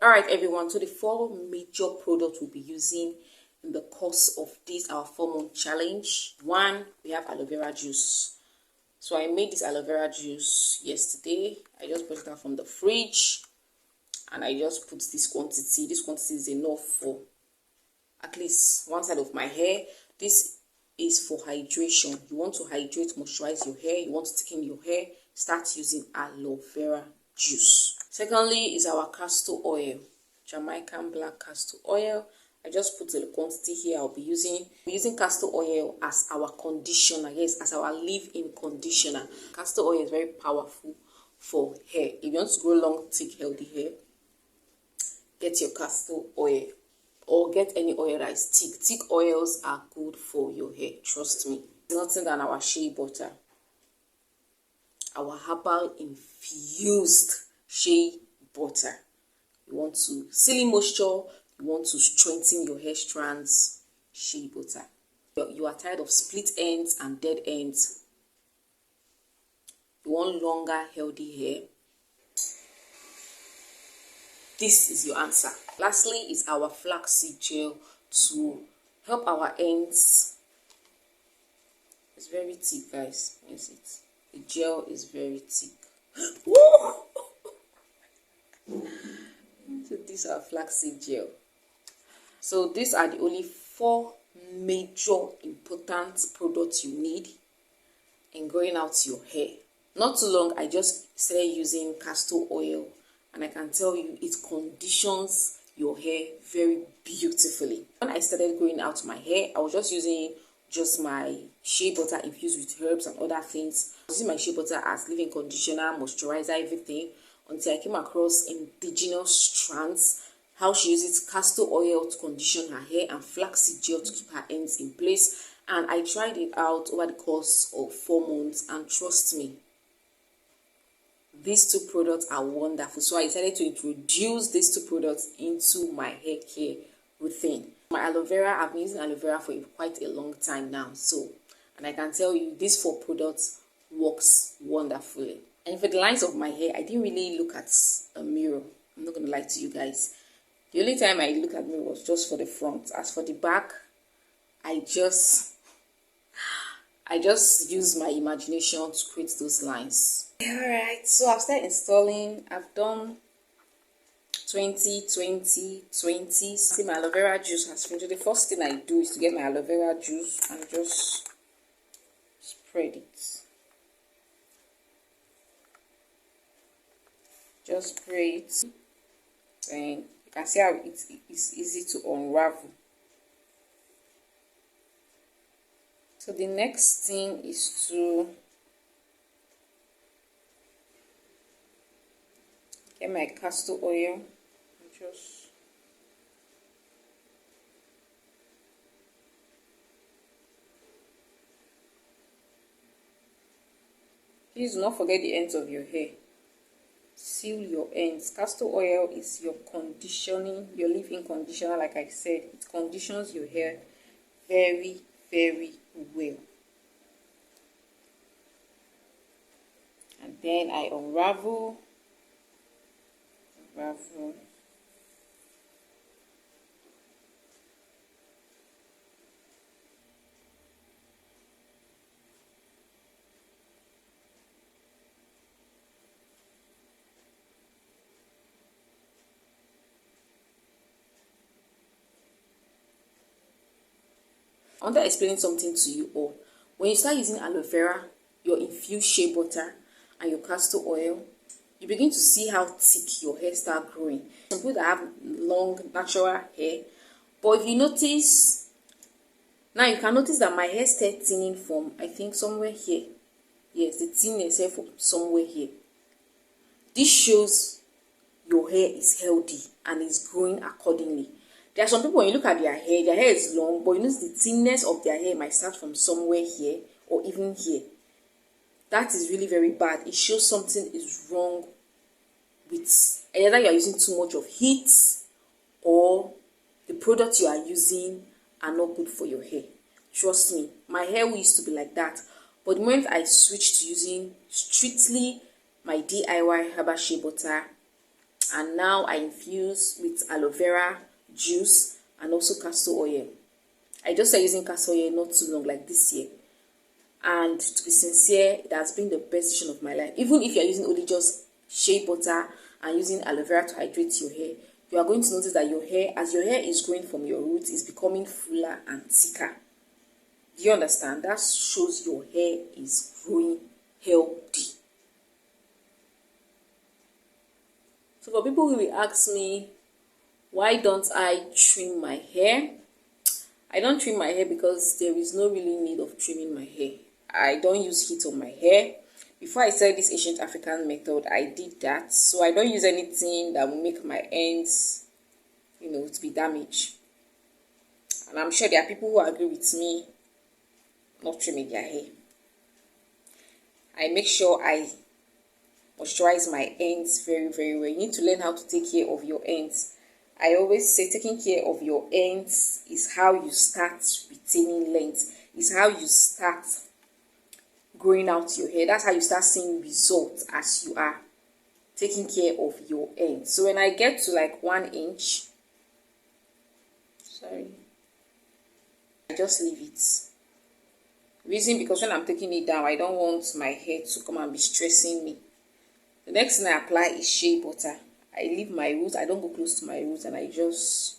Alright everyone, so the 4 major products we'll be using in the course of this our 4-month challenge. 1, we have aloe vera juice. So I made this aloe vera juice yesterday. I just brought it out from the fridge and I just put this quantity. This quantity is enough for at least one side of my hair. This is for hydration. You want to hydrate, moisturize your hair, you want to thicken your hair, start using aloe vera juice. Secondly is our castor oil, Jamaican black castor oil. I just put the quantity here. I'll be using castor oil as our conditioner, yes, as our leave-in conditioner. Castor oil is very powerful for hair. If you want to grow long, thick, healthy hair, get your castor oil or get any oil that is thick. Thick oils are good for your hair, trust me. It's nothing than our shea butter, our herbal infused shea butter. You want to seal in moisture, you want to strengthen your hair strands, shea butter. You are tired of split ends and dead ends. You want longer, healthy hair. This is your answer. Lastly is our flaxseed gel to help our ends. It's very thick, guys. Yes, the gel is very thick. So these are flaxseed gel. So these are the only 4 major important products you need in growing out your hair. Not too long, I just started using castor oil, and I can tell you it conditions your hair very beautifully. When I started growing out my hair, I was just using my shea butter infused with herbs and other things. I was using my shea butter as leave-in conditioner, moisturizer, everything, until I came across indigenous strands, how she uses castor oil to condition her hair and flaxseed gel to keep her ends in place. And I tried it out over the course of 4 months, and trust me, these 2 products are wonderful. So I decided to introduce these 2 products into my hair care routine. My aloe vera, I've been using aloe vera for quite a long time now. And I can tell you these 4 products works wonderfully. And for the lines of my hair, I didn't really look at a mirror. I'm not going to lie to you guys. The only time I look at mirror was just for the front. As for the back, I just use my imagination to create those lines. Alright, so I've started installing. I've done 20, 20, 20. See, my aloe vera juice has finished. The first thing I do is to get my aloe vera juice and just spread it. Just spray it. And you can see how it's easy to unravel. So the next thing is to get my castor oil and just please do not forget the ends of your hair. Seal your ends. Castor oil is your conditioning, your leave-in conditioner. Like I said, it conditions your hair very, very well. And then I unravel. I want to explain something to you all. When you start using aloe vera, your infused shea butter, and your castor oil, you begin to see how thick your hair start growing. Some people that have long natural hair, but if you notice, now you can notice that my hair started thinning from, I think, somewhere here. Yes, the thinness here from somewhere here. This shows your hair is healthy and is growing accordingly. There are some people, when you look at their hair is long, but you notice the thinness of their hair might start from somewhere here or even here. That is really very bad. It shows something is wrong with either you are using too much of heat or the products you are using are not good for your hair. Trust me, my hair used to be like that. But the moment I switched to using strictly my DIY herbal shea butter, And now I infuse with aloe vera juice and also castor oil. I just started using castor oil not too long, like this year. And to be sincere, it has been the best decision of my life. Even if you're using only just shea butter and using aloe vera to hydrate your hair, you are going to notice that your hair, as your hair is growing from your roots, is becoming fuller and thicker. Do you understand? That shows your hair is growing healthy. So for people who will ask me, why don't I trim my hair? I don't trim my hair because there is no really need of trimming my hair. I don't use heat on my hair. Before I started this ancient African method, I did that. So I don't use anything that will make my ends, to be damaged. And I'm sure there are people who agree with me not trimming their hair. I make sure I moisturize my ends very, very well. You need to learn how to take care of your ends. I always say taking care of your ends is how you start retaining length. Is how you start growing out your hair. That's how you start seeing results as you are taking care of your ends. So when I get to like 1 inch, I just leave it. Reason, because when I'm taking it down, I don't want my hair to come and be stressing me. The next thing I apply is shea butter. I leave my roots. I don't go close to my roots, and I just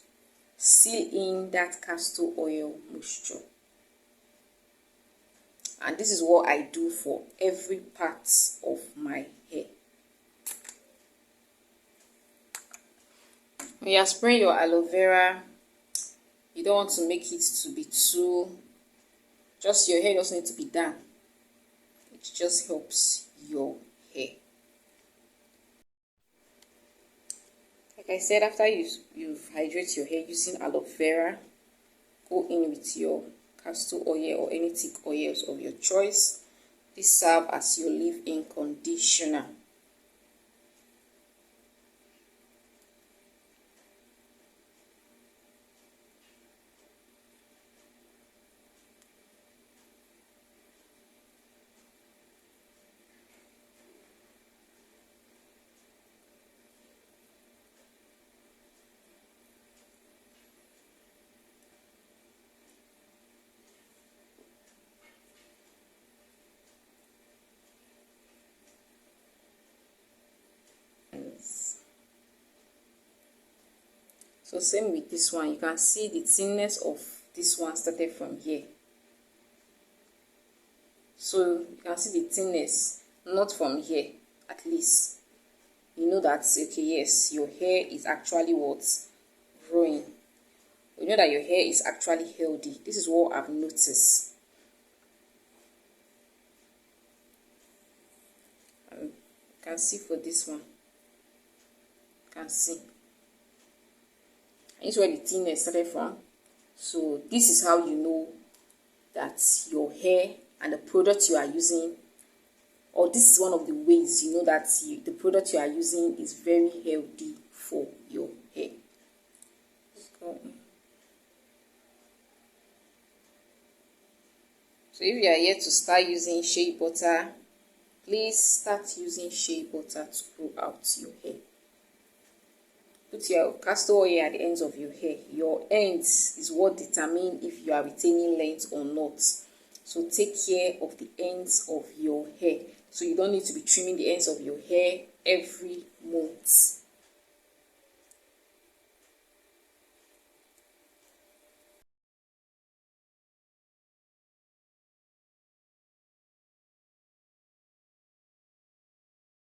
seal in that castor oil moisture. And this is what I do for every part of my hair. When you are spraying your aloe vera, you don't want to make it to be too, just your hair doesn't need to be done. It just helps your hair. Like I said, after you hydrate your hair using aloe vera, go in with your castor oil or any thick oils of your choice. This serves as your leave-in conditioner. So same with this one. You can see the thinness of this one started from here. So you can see the thinness, not from here, at least. You know that, okay, yes, your hair is actually what's growing. You know that your hair is actually healthy. This is what I've noticed. And you can see for this one. You can see. And this is where the thinness started from. So this is how you know that your hair and the product you are using, or this is one of the ways you know that the product you are using is very healthy for your hair. So if you are yet to start using shea butter, please start using shea butter to grow out your hair. Put your castor oil at the ends of your hair. Your ends is what determine if you are retaining length or not. So take care of the ends of your hair. So you don't need to be trimming the ends of your hair every month.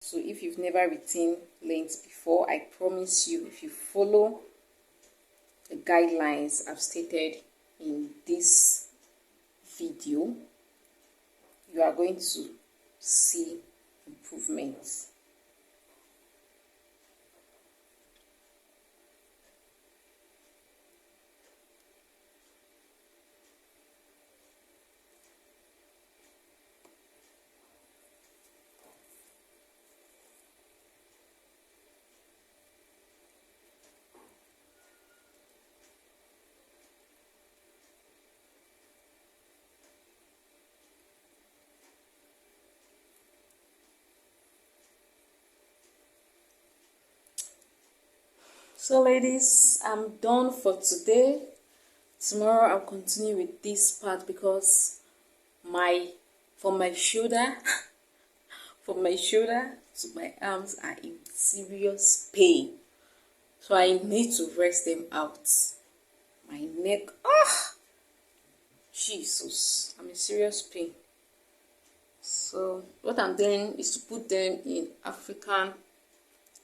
So if you've never retained length before, I promise you, if you follow the guidelines I've stated in this video, you are going to see improvements. So ladies, I'm done for today. Tomorrow I'll continue with this part because my from my shoulder from my shoulder to my arms are in serious pain. So I need to rest them out. My neck, Jesus, I'm in serious pain. So what I'm doing is to put them in African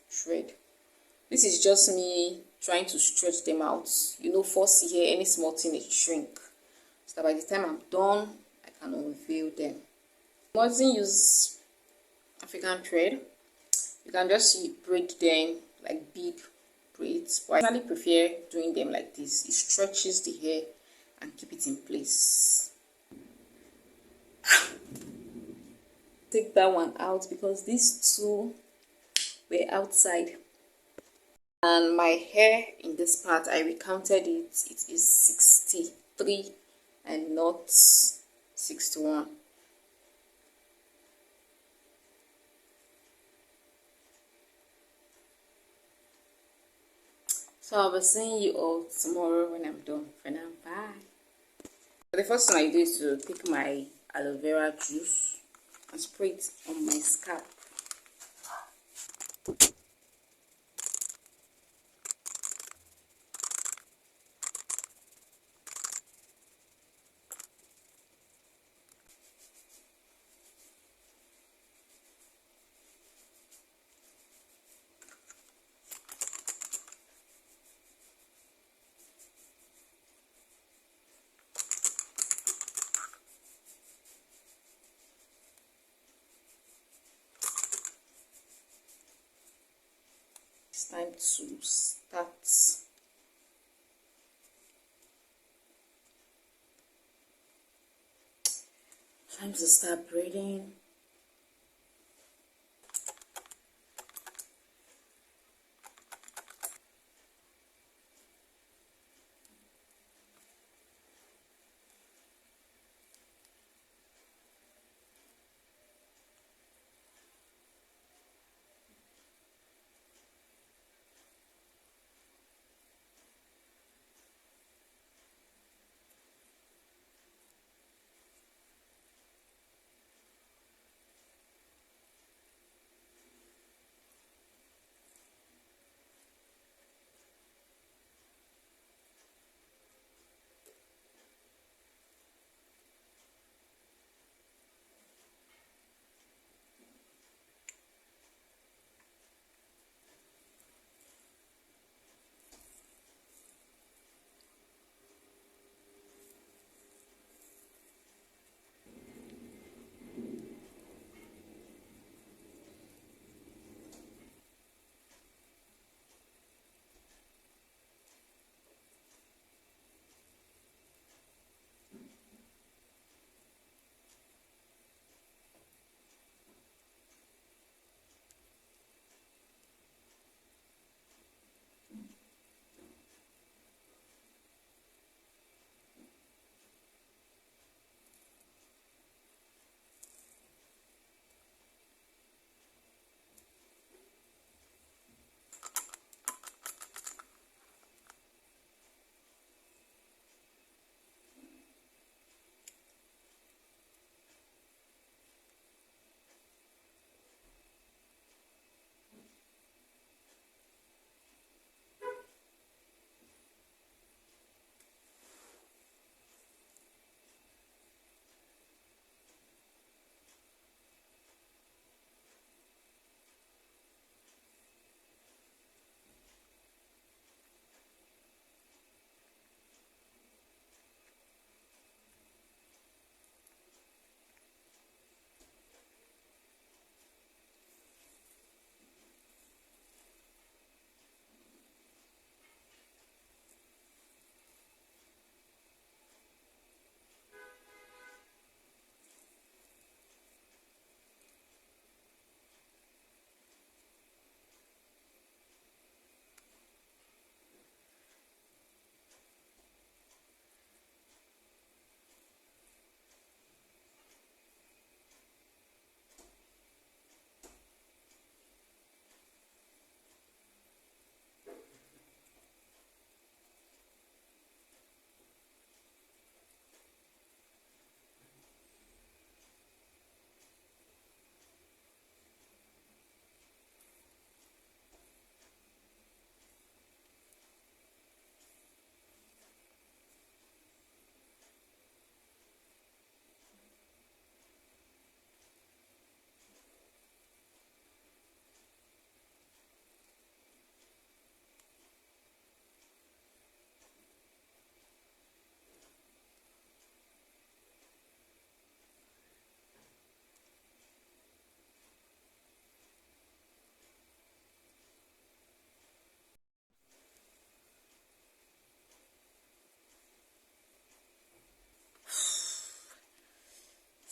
thread. This is just me trying to stretch them out. You know, force here, any small thing it shrink. So that by the time I'm done, I can unveil them. Mustn't use African thread. You can just braid them like big braids. But I actually prefer doing them like this. It stretches the hair and keep it in place. Take that one out because these two were outside. And my hair in this part, I recounted it. It is 63 and not 61. So I'll be seeing you all tomorrow when I'm done. For now, bye. So the first thing I do is to take my aloe vera juice and spray it on my scalp. It's time to start. Time to start braiding.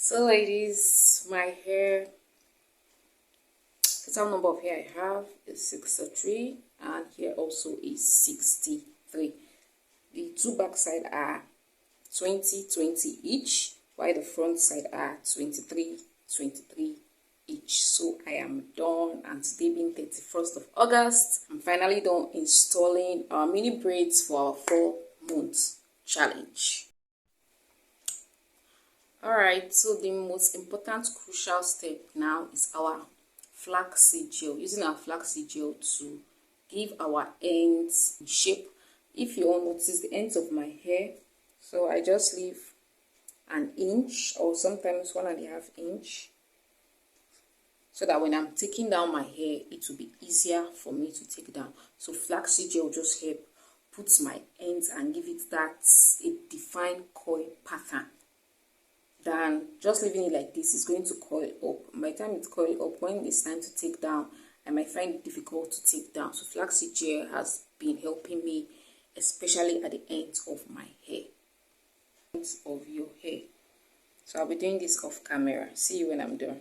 So ladies, my hair, total number of hair I have is 63, and here also is 63. The two back side are 20-20 each, while the front side are 23-23 each. So I am done, and today being 31st of August, I'm finally done installing our mini braids for our 4-month challenge. Alright, so the most important crucial step now is our flaxseed gel. Using our flaxseed gel to give our ends shape. If you all notice the ends of my hair, so I just leave an inch or sometimes 1.5 inch, so that when I'm taking down my hair, it will be easier for me to take down. So flaxseed gel just help put my ends and give it that a defined coil pattern. Than just leaving it like this, is going to coil up. By the time it's coiled up, when it's time to take down, I might find it difficult to take down. So flaxseed gel has been helping me, especially at the ends of my hair. Ends of your hair. So I'll be doing this off camera. See you when I'm done.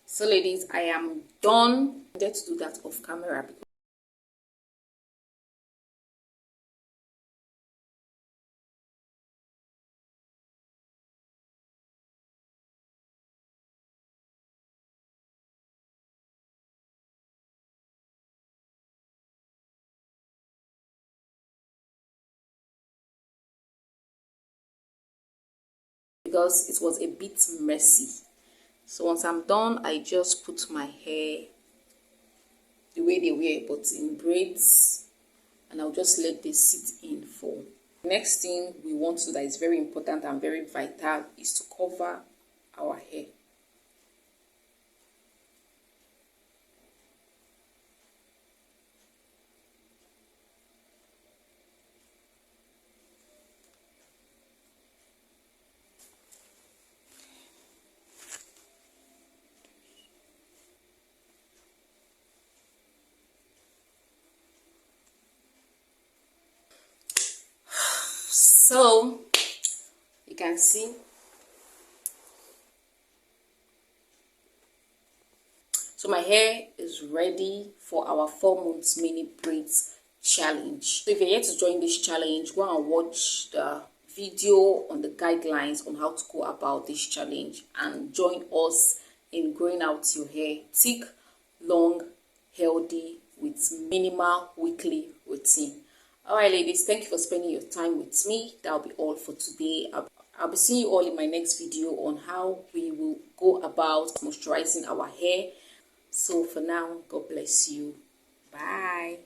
So ladies, I am done. Let's do that off camera because it was a bit messy. So once I'm done, I just put my hair the way they were, but in braids, and I'll just let this sit in for. Next thing we want to do that is very important and very vital is to cover our hair. So you can see, so my hair is ready for our 4 months mini braids challenge. So if you're yet to join this challenge, go and watch the video on the guidelines on how to go about this challenge and join us in growing out your hair thick, long, healthy, with minimal weekly routine. Alright ladies, thank you for spending your time with me. That'll be all for today. I'll be seeing you all in my next video on how we will go about moisturizing our hair. So for now, God bless you. Bye.